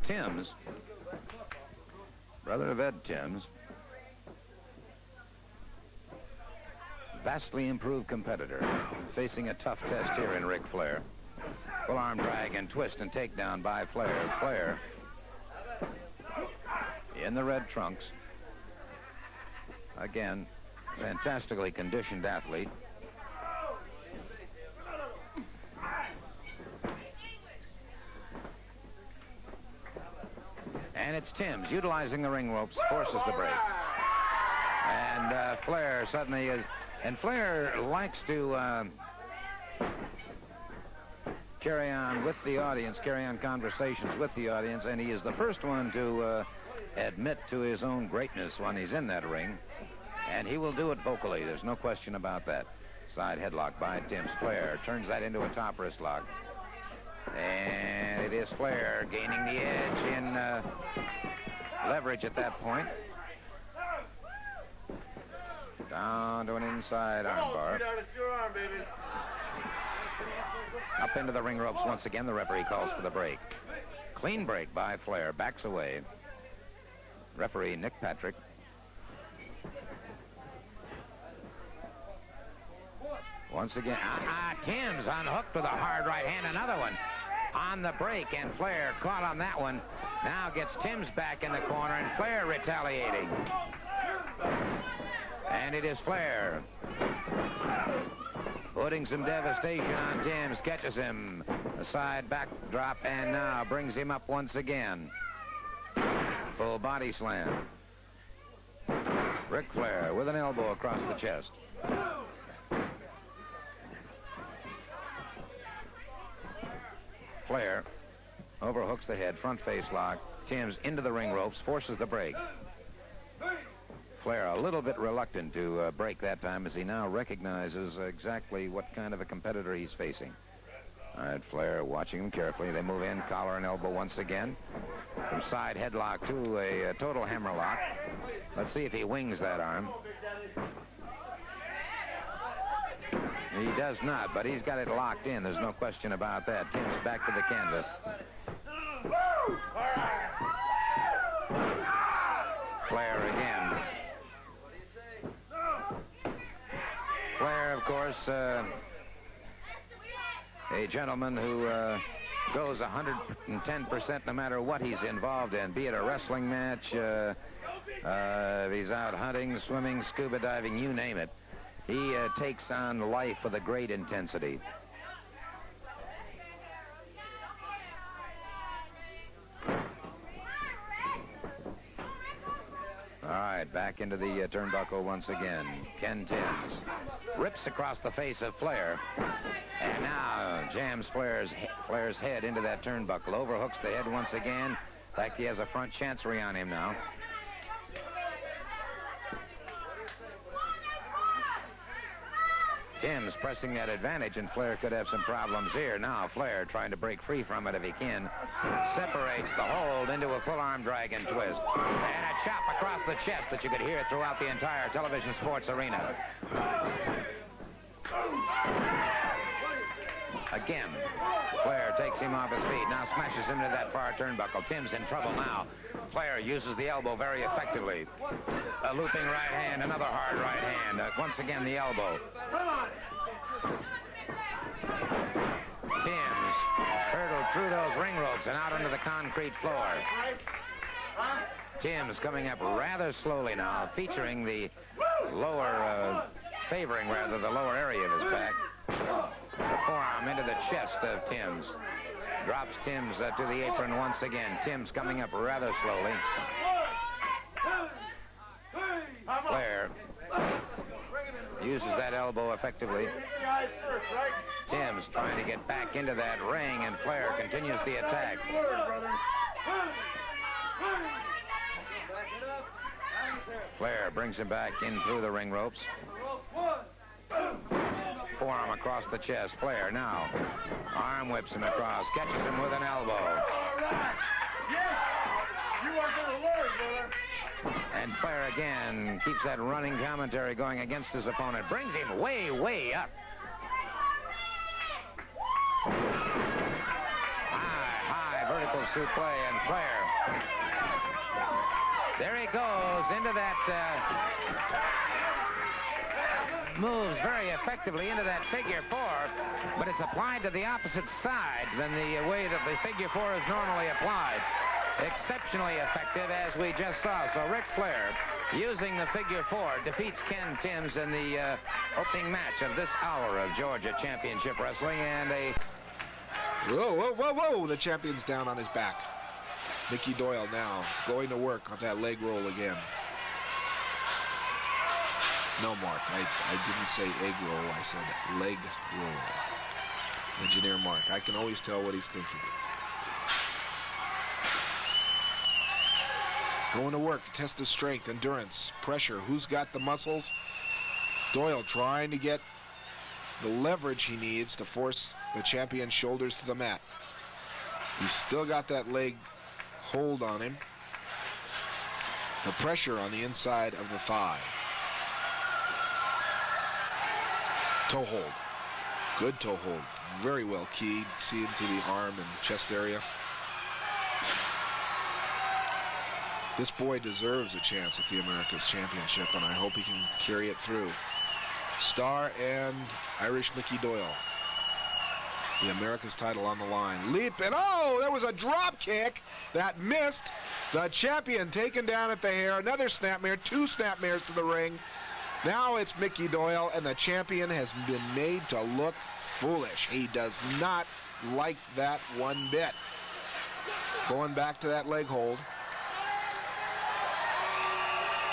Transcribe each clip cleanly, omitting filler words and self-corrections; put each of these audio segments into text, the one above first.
Timms, brother of Ed Timms, vastly improved competitor, facing a tough test here in Ric Flair. Full arm drag and twist and takedown by Flair. Flair in the red trunks. Again, fantastically conditioned athlete. And it's Timms utilizing the ring ropes, forces the break. And Flair suddenly is... And Flair likes to carry on with the audience, carry on conversations with the audience, and he is the first one to admit to his own greatness when he's in that ring. And he will do it vocally. There's no question about that. Side headlock by Timms. Flair turns that into a top wrist lock. And it is Flair gaining the edge in leverage at that point. Down to an inside armbar. Up into the ring ropes once again. The referee calls for the break. Clean break by Flair. Backs away. Referee Nick Patrick. Once again, Timms unhooked with a hard right hand. Another one on the break, and Flair caught on that one. Now gets Timms back in the corner, and Flair retaliating. And it is Flair putting some devastation on Timms. Catches him. A side backdrop, and now brings him up once again. Full body slam. Ric Flair with an elbow across the chest. Flair overhooks the head, front face lock. Timms into the ring ropes, forces the break. Flair a little bit reluctant to break that time, as he now recognizes exactly what kind of a competitor he's facing. All right, Flair watching him carefully. They move in, collar and elbow once again. From side headlock to a total hammerlock. Let's see if he wings that arm. He does not, but he's got it locked in. There's no question about that. Timms back to the canvas. Flair again. Flair, of course, a gentleman who goes 110% no matter what he's involved in, be it a wrestling match, if he's out hunting, swimming, scuba diving, you name it. He takes on life with a great intensity. All right, back into the turnbuckle once again. Ken Timms rips across the face of Flair, and now jams Flair's head into that turnbuckle. Overhooks the head once again. In fact, he has a front chancery on him now. Timms pressing that advantage, and Flair could have some problems here. Now Flair trying to break free from it if he can. Separates the hold into a full arm drag and twist. And a chop across the chest that you could hear throughout the entire television sports arena. Again, Flair takes him off his feet. Now smashes him to that far turnbuckle. Timms in trouble now. Flair uses the elbow very effectively. A looping right hand, another hard right hand. Once again, the elbow. Timms hurtled through those ring ropes and out onto the concrete floor. Timms coming up rather slowly now, featuring the lower, favoring rather the lower area of his back. The forearm into the chest of Timms. Drops Timms to the apron once again. Timms coming up rather slowly. Flair uses that elbow effectively. Timms trying to get back into that ring, and Flair continues the attack. Flair brings him back in through the ring ropes. Forearm across the chest. Flair now arm whips him across, catches him with an elbow. And Flair again keeps that running commentary going against his opponent. Brings him way, way up. High vertical suplex, and Flair There he goes into that, moves very effectively into that figure four, but it's applied to the opposite side than the way that the figure four is normally applied. Exceptionally effective, as we just saw. So Ric Flair, using the figure four, defeats Ken Timms in the opening match of this hour of Georgia Championship Wrestling, and a... Whoa, whoa, whoa, whoa! The champion's down on his back. Mickey Doyle now going to work on that leg roll again. No, Mark, I didn't say egg roll. I said leg roll. Engineer Mark, I can always tell what he's thinking. Going to work, test his strength, endurance, pressure. Who's got the muscles? Doyle trying to get the leverage he needs to force the champion's shoulders to the mat. He's still got that leg hold on him. The pressure on the inside of the thigh. Toe hold. Good toe hold. Very well keyed. See into the arm and chest area. This boy deserves a chance at the America's Championship, and I hope he can carry it through. Starr and Irish Mickey Doyle. The America's title on the line. Leap, and oh, there was a drop kick that missed. The champion taken down at the hair. Another snapmare, two snapmares to the ring. Now it's Mickey Doyle, and the champion has been made to look foolish. He does not like that one bit. Going back to that leg hold.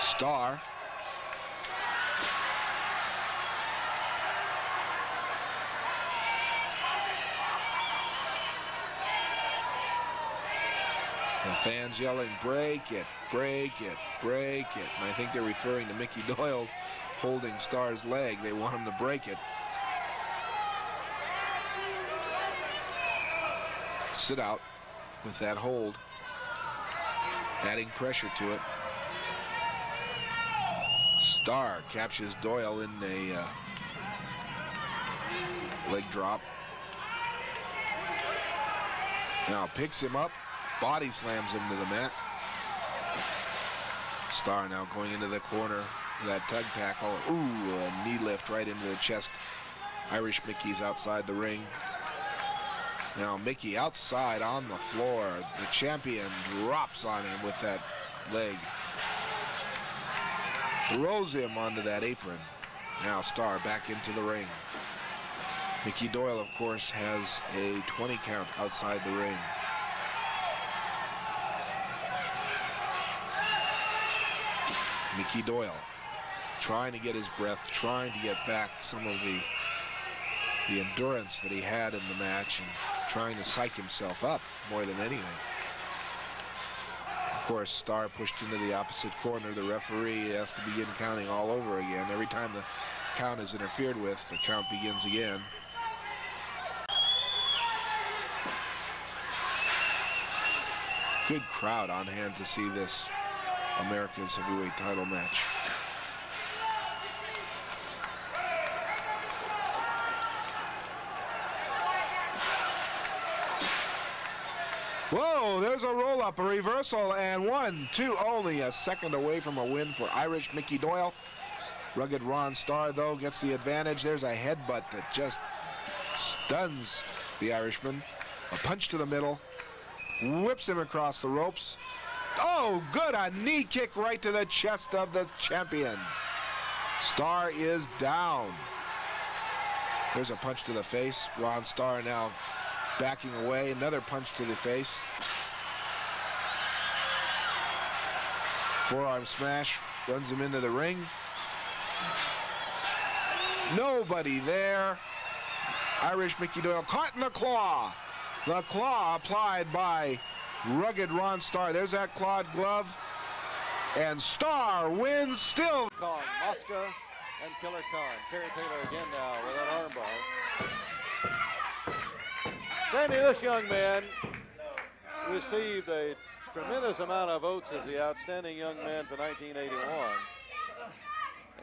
Starr. The fans yelling, break it, break it, break it. And I think they're referring to Mickey Doyle's holding Starr's leg. They want him to break it. Sit out with that hold, adding pressure to it. Starr captures Doyle in a leg drop. Now picks him up, body slams him to the mat. Starr now going into the corner with that tug tackle. Ooh, a knee lift right into the chest. Irish Mickey's outside the ring. Now Mickey outside on the floor. The champion drops on him with that leg. Throws him onto that apron. Now Starr back into the ring. Mickey Doyle, of course, has a 20 count outside the ring. Mickey Doyle trying to get his breath, trying to get back some of the endurance that he had in the match, and trying to psych himself up more than anything. Of course, Starr pushed into the opposite corner. The referee has to begin counting all over again. Every time the count is interfered with, the count begins again. Good crowd on hand to see this America's heavyweight title match. Whoa, there's a roll-up, a reversal, and 1, 2, only a second away from a win for Irish Mickey Doyle. Rugged Ron Starr, though, gets the advantage. There's a headbutt that just stuns the Irishman. A punch to the middle, whips him across the ropes. Oh, good, a knee kick right to the chest of the champion. Starr is down. There's a punch to the face. Ron Starr now backing away, another punch to the face. Forearm smash, runs him into the ring. Nobody there. Irish Mickey Doyle caught in the claw. The claw applied by Rugged Ron Starr. There's that clawed glove. And Starr wins still. Kong, Mosca, and Killer Khan. Terry Taylor again now with an armbar. Sandy, this young man received a tremendous amount of votes as the outstanding young man for 1981.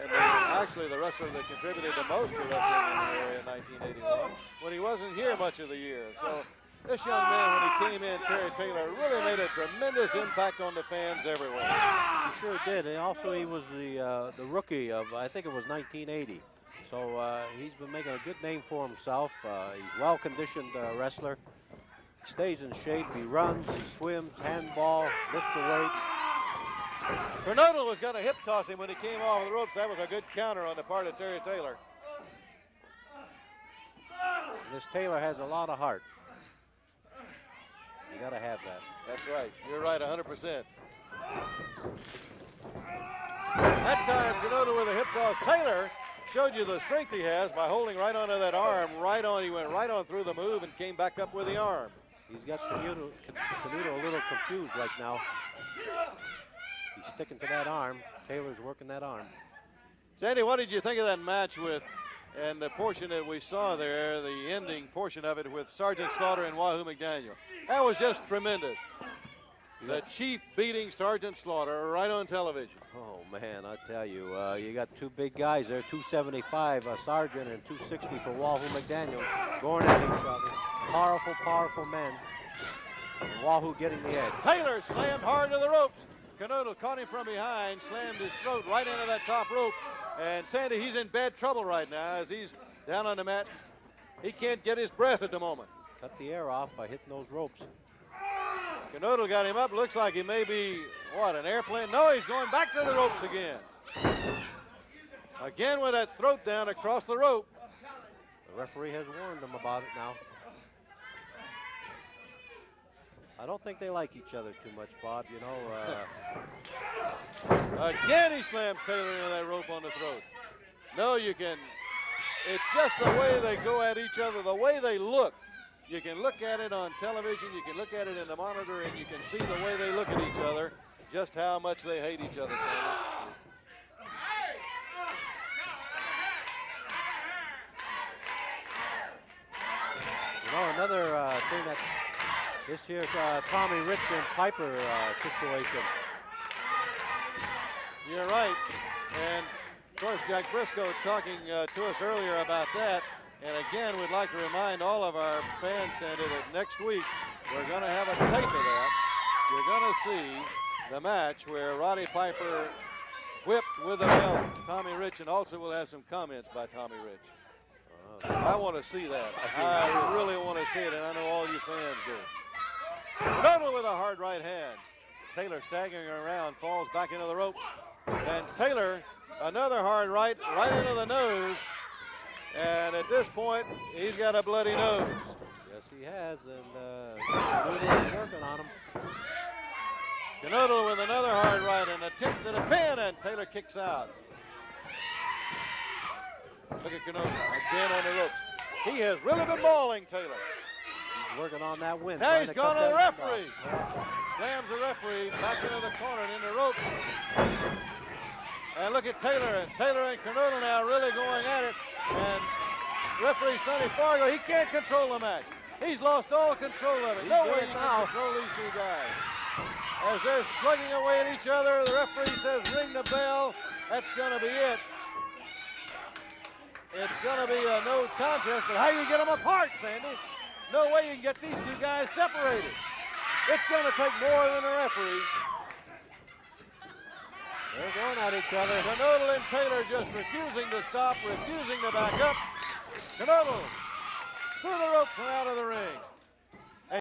And actually the wrestler that contributed the most to wrestling in the area in 1981 when he wasn't here much of the year. So This young man, when he came in, Terry Taylor, really made a tremendous impact on the fans everywhere. He sure did. And also, he was the rookie of, I think it was 1980. So he's been making a good name for himself. He's well-conditioned wrestler. He stays in shape. He runs, he swims, handball, lifts the weight. Kernodle was going to hip toss him when he came off the ropes. That was a good counter on the part of Terry Taylor. And this Taylor has a lot of heart. You got to have that. That's right. You're right, 100%. That time, Kernodle with a hip toss. Taylor showed you the strength he has by holding right onto that arm, right on. He went right on through the move and came back up with the arm. He's got Canuto a little confused right now. He's sticking to that arm. Taylor's working that arm. Sandy, what did you think of that match with, and the portion that we saw there, the ending portion of it with Sergeant Slaughter and Wahoo McDaniel? That was just tremendous. The Chief beating Sergeant Slaughter right on television. Oh, man, I tell you, you got two big guys there, 275 Sargent and 260 for Wahoo McDaniel, going at each other. Powerful, powerful men. And Wahoo getting the edge. Taylor slammed hard to the ropes. Kernodle caught him from behind, slammed his throat right into that top rope. And Sandy, he's in bad trouble right now as he's down on the mat. He can't get his breath at the moment. Cut the air off by hitting those ropes. Kernodle got him up. Looks like he may be, what, an airplane? No, he's going back to the ropes again. Again with that throat down across the rope. The referee has warned them about it now. I don't think they like each other too much, Bob. You know. Again, he slams Taylor into that rope on the throat. No, you can. It's just the way they go at each other, the way they look. You can look at it on television, you can look at it in the monitor, and you can see the way they look at each other, just how much they hate each other. You know, another thing that this here's Tommy Rich and Piper situation. You're right. And, of course, Jack Briscoe talking to us earlier about that. And, again, we'd like to remind all of our fans, Sandy, that next week we're going to have a tape of that. You're going to see the match where Roddy Piper whipped with a belt Tommy Rich, and also we'll have some comments by Tommy Rich. I want to see that. I really want to see it, and I know all you fans do. Kernodle with a hard right hand. Taylor staggering around, falls back into the rope. And Taylor, another hard right into the nose. And at this point, he's got a bloody nose. Yes, he has, and Kernodle's working on him. Kernodle with another hard right and attempt at a pin, and Taylor kicks out. Look at Kernodle again on the ropes. He has really been mauling Taylor. He's working on that win. Now he's gone to the referee. Slams the referee back into the corner and in the rope. And look at Taylor and Kernodle now really going at it. And referee Sonny Fargo, he can't control the match. He's lost all control of it. No way he can control these two guys. As they're slugging away at each other, the referee says ring the bell. That's going to be it. It's going to be a no contest, but how do you get them apart, Sandy? No way you can get these two guys separated. It's going to take more than a referee. They're going at each other. Kernodle and Taylor just refusing to stop, refusing to back up. Kernodle through the ropes and out of the ring.